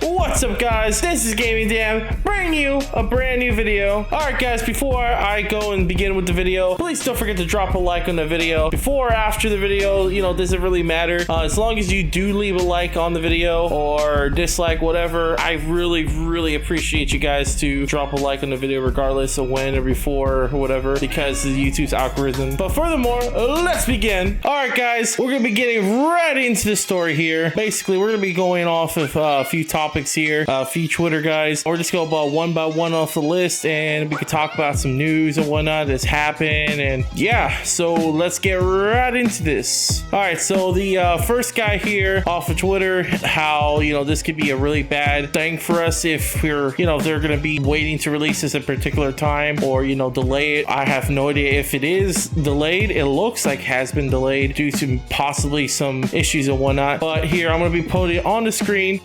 What's up, guys? This is Gaming Dan, bringing you a brand new video. Alright guys, before I go and begin with the video, please don't forget to drop a like on the video. Before or after the video, you know, doesn't really matter. As long as you do leave a like on the video or dislike, whatever, I really appreciate you guys to drop a like on the video regardless of when or before or whatever, because of YouTube's algorithm. But furthermore, let's begin. Alright guys, we're gonna be getting right into the story here. Basically, we're gonna be going off of a few topics here, a few Twitter guys. We're just going about one by one off the list, and we could talk about some news and whatnot that's happened. And yeah, so let's get right into this. All right, so the first guy here off of Twitter, how, you know, this could be a really bad thing for us if we're, you know, if they're gonna be waiting to release this at a particular time, or, you know, delay it. I have no idea if it is delayed. It looks like it has been delayed due to possibly some issues and whatnot, but here I'm gonna be putting it on the screen.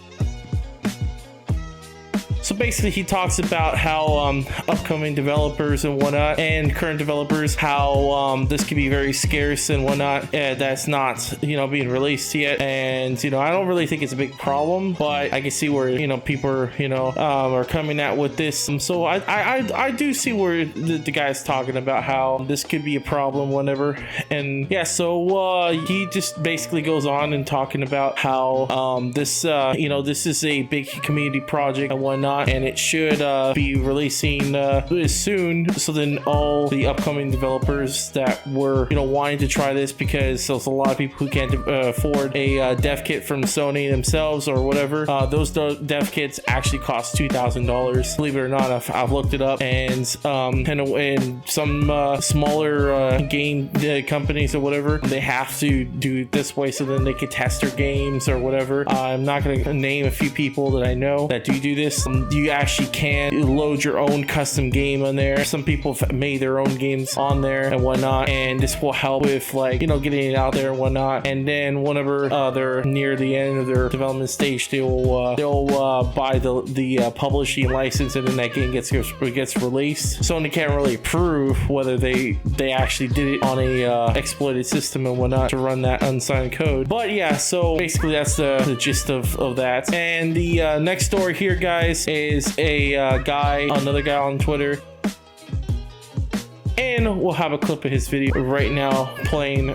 So basically, he talks about how upcoming developers and whatnot, and current developers, how this could be very scarce and whatnot. That's not, you know, being released yet. And, you know, I don't really think it's a big problem, but I can see where, you know, people are, you know, are coming out with this. So I do see where the guy's talking about how this could be a problem whenever. And yeah, so he just basically goes on and talking about how this, you know, this is a big community project and whatnot, and it should be releasing soon, so then all the upcoming developers that were, you know, wanting to try this, because there's a lot of people who can't afford a dev kit from Sony themselves or whatever. Those dev kits actually cost $2,000, believe it or not. I've looked it up, and some smaller game companies or whatever, they have to do it this way so then they can test their games or whatever. I'm not going to name a few people that I know that do this. You actually can load your own custom game on there. Some people have made their own games on there and whatnot, and this will help with, like, you know, getting it out there and whatnot. And then whenever they're near the end of their development stage, they'll buy the publishing license, and then that game gets released. Sony can't really prove whether they actually did it on a exploited system and whatnot to run that unsigned code. But yeah, so basically that's the gist of that. And the next story here, guys, is another guy on Twitter, and we'll have a clip of his video right now playing.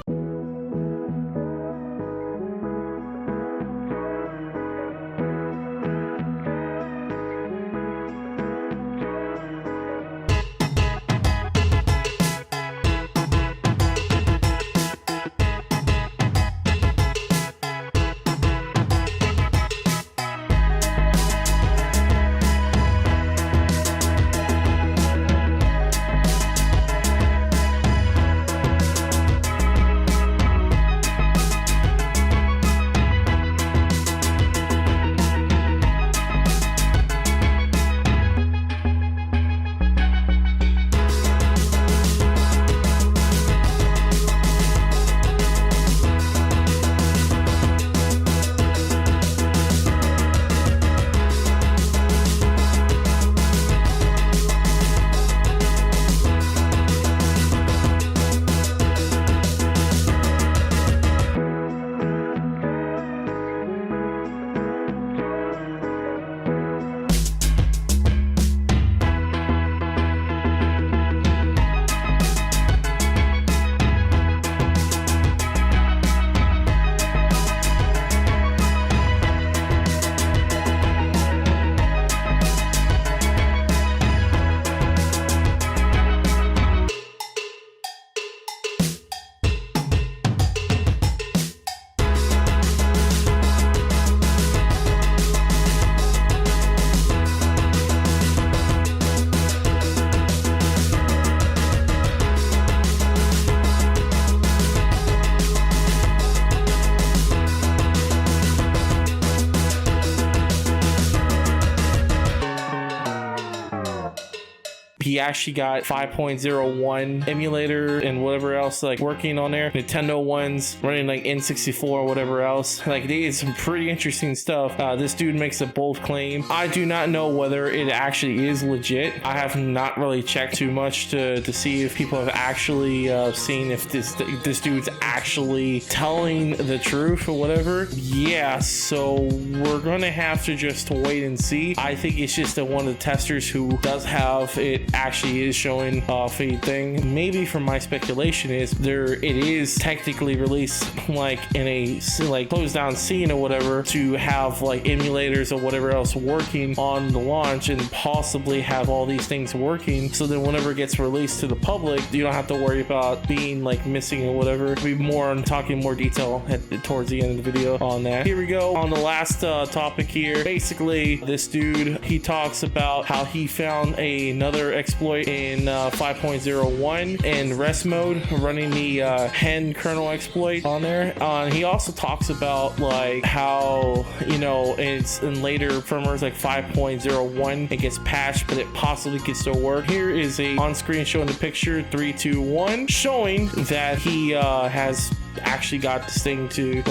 he actually got 5.01 emulator and whatever else like working on there, Nintendo ones running like N64 or whatever else. Like they did some pretty interesting stuff. This dude makes a bold claim. I do not know whether it actually is legit. I have not really checked too much to see if people have actually seen if this dude's actually telling the truth or whatever. Yeah, so we're gonna have to just wait and see. I think it's just that one of the testers who does have it actually is showing off a thing. Maybe from my speculation is it is technically released like in a like closed down scene or whatever, to have like emulators or whatever else working on the launch and possibly have all these things working, so then whenever it gets released to the public, you don't have to worry about being like missing or whatever. We'll be more on talking more detail towards the end of the video on that. Here we go on the last topic here. Basically, this dude, he talks about how he found another exploit in 5.01 in rest mode, running the hen kernel exploit on there. He also talks about like how, you know, it's in later firmwares like 5.01 it gets patched, but it possibly could still work. Here is a on screen showing the picture 3, 2, 1 showing that he has actually got this thing to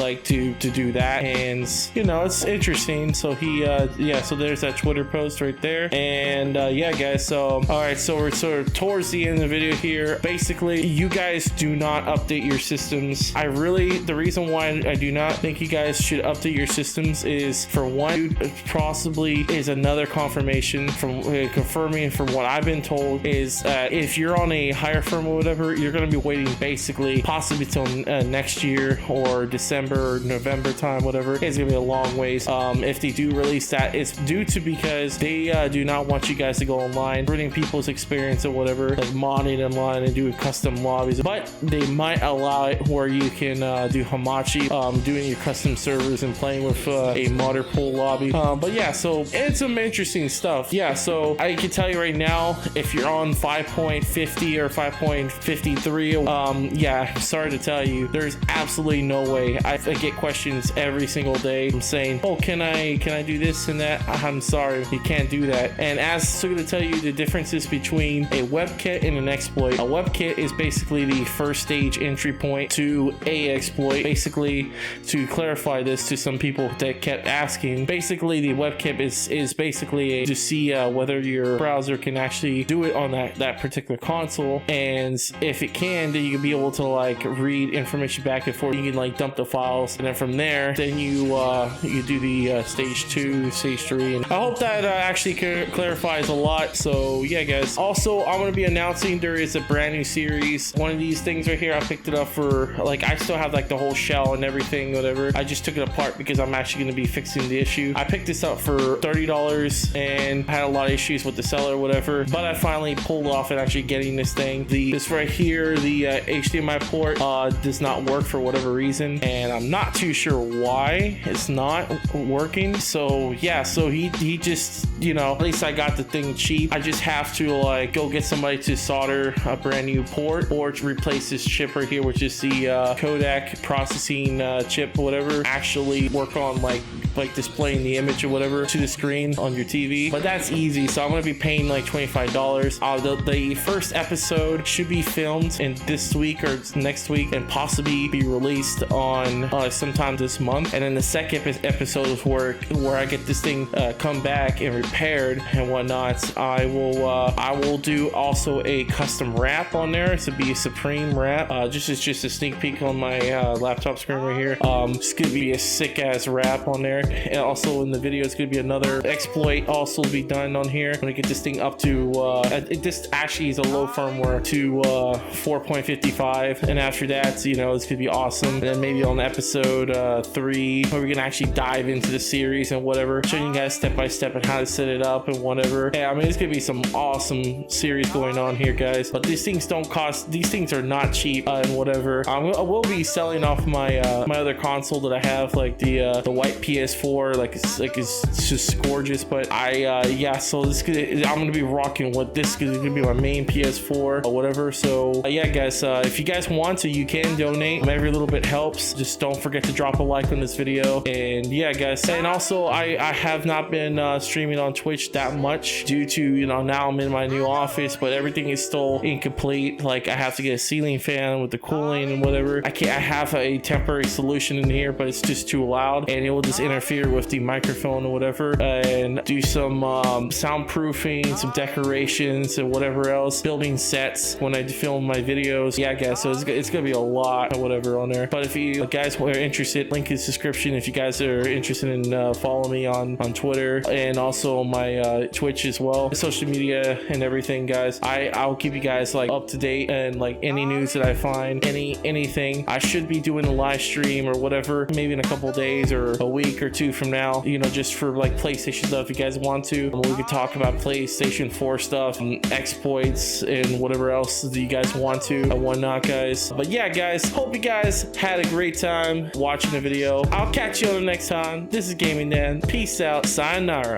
do that, and you know, it's interesting. So he yeah, so there's that Twitter post right there. And yeah guys, so all right, so we're sort of towards the end of the video here. Basically, you guys do not update your systems. The reason why I do not think you guys should update your systems is, for one, possibly is another confirmation from confirming from what I've been told is if you're on a higher firmware or whatever, you're going to be waiting basically possibly till next year or December or November time, whatever. It's gonna be a long ways. If they do release that, it's due to because they do not want you guys to go online, ruining people's experience or whatever, like modding online and doing custom lobbies. But they might allow it where you can do Hamachi, doing your custom servers and playing with a modder pool lobby. But yeah, so it's some interesting stuff. Yeah, so I can tell you right now, if you're on 5.50 or 5.53, yeah, sorry to tell you, there's absolutely no way. I get questions every single day. I'm saying, oh, can I do this and that? I'm sorry, you can't do that. And as so going to tell you the differences between a WebKit and an exploit. A WebKit is basically the first stage entry point to a exploit. Basically, to clarify this to some people that kept asking, basically the WebKit is basically to see whether your browser can actually do it on that particular console, and if it can, then you can be able to like read information back and forth. You can like dump the files, and then from there, then you do the stage 2, stage 3. And I hope that actually clarifies a lot. So yeah guys, also I'm going to be announcing there is a brand new series. One of these things right here, I picked it up for like, I still have like the whole shell and everything, whatever. I just took it apart because I'm actually going to be fixing the issue. I picked this up for $30 and had a lot of issues with the seller, whatever, but I finally pulled off and actually getting this thing. This right here, the HDMI port does not work for whatever reason, and I'm not too sure why it's not working. So yeah, so he just, you know, at least I got the thing cheap. I just have to like go get somebody to solder a brand new port or to replace this chip right here, which is the codec processing chip, whatever, actually work on like displaying the image or whatever to the screen on your TV. But that's easy, so I'm gonna be paying like $25. The first episode should be filmed in this week or next week and possibly be released on sometime this month. And then the second episode is where I get this thing come back and repaired and whatnot. I will do also a custom wrap on there. It's gonna be a Supreme wrap. Just a sneak peek on my laptop screen right here. It's gonna be a sick ass wrap on there. And also in the video, it's gonna be another exploit also be done on here. I'm gonna get this thing up to this actually is a low firmware to 4.55, and after that, you know, it's gonna be awesome. And then maybe on episode 3, where we're gonna actually dive into the series and whatever, showing you guys step by step on how to set it up and whatever. Yeah, I mean, it's gonna be some awesome series going on here, guys. But these things don't cost. These things are not cheap and whatever. I will be selling off my my other console that I have, like the white PS4 PS4. It's just gorgeous. But yeah, so I'm gonna be rocking with this. Is gonna be my main PS4 or whatever. So yeah, guys, if you guys want to, you can donate. Every little bit helps. Just don't forget to drop a like on this video. And yeah, guys, and also I have not been streaming on Twitch that much due to, you know, now I'm in my new office, but everything is still incomplete. Like, I have to get a ceiling fan with the cooling and whatever. I have a temporary solution in here, but it's just too loud and it will just interfere with the microphone or whatever. And do some soundproofing, some decorations and whatever else, building sets when I film my videos. Yeah, guys, so it's gonna be a lot or whatever on there. But if you guys are interested, link in the description. If you guys are interested in following me on Twitter and also my Twitch as well, social media and everything, guys, I'll keep you guys like up to date and like any news that I find, anything. I should be doing a live stream or whatever, maybe in a couple days or a week or two from now, you know, just for like PlayStation stuff. If you guys want to, we could talk about PlayStation 4 stuff and exploits and whatever else that you guys want to and whatnot, guys. But yeah, guys, hope you guys had a great time watching the video. I'll catch you on the next time. This is Gaming Dan. Peace out. Sayonara.